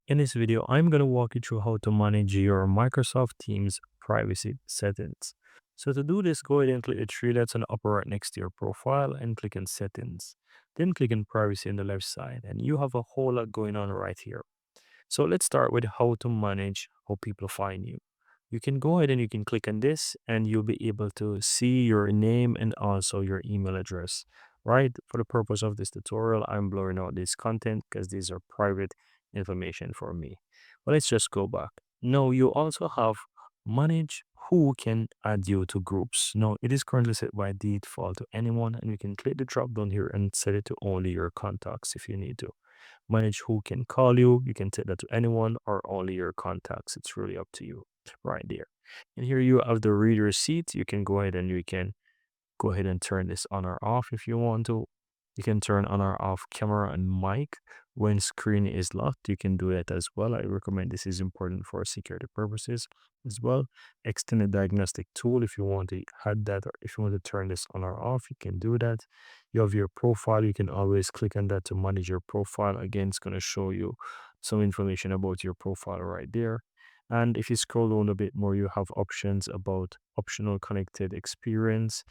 In this video, I'm going to walk you through how to manage your Microsoft Teams privacy settings. So to do this, go ahead and click the three dots on the upper right next to your profile and click on settings. Then click on privacy on the left side and you have a whole lot going on right here. So let's start with how to manage how people find you. You can go ahead and you can click on this and you'll be able to see your name and also your email address, right? For the purpose of this tutorial, I'm blurring out this content because these are private information for me. But let's just go back. Now you also have manage who can add you to groups. Now it is currently set by default to anyone and you can click the drop down here and set it to only your contacts if you need to. Manage who can call you. You can set that to anyone or only your contacts. It's really up to you right there. And here you have the reader seat. You can go ahead and you can go ahead and turn this on or off if you want to. You can turn on or off camera and mic when screen is locked. You can do that as well. I recommend this is important for security purposes as well. Extended diagnostic tool. If you want to add that or if you want to turn this on or off, you can do that. You have your profile. You can always click on that to manage your profile. Again, it's going to show you some information about your profile right there. And if you scroll down a bit more, you have options about optional connected experience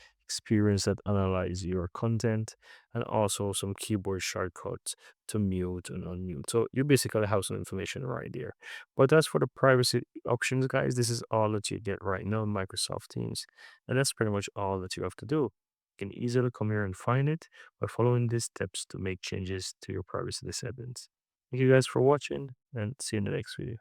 that analyze your content, and also some keyboard shortcuts to mute and unmute. So you basically have some information right there. But as for the privacy options, guys, this is all that you get right now in Microsoft Teams. And that's pretty much all that you have to do. You can easily come here and find it by following these steps to make changes to your privacy settings. Thank you guys for watching and see you in the next video.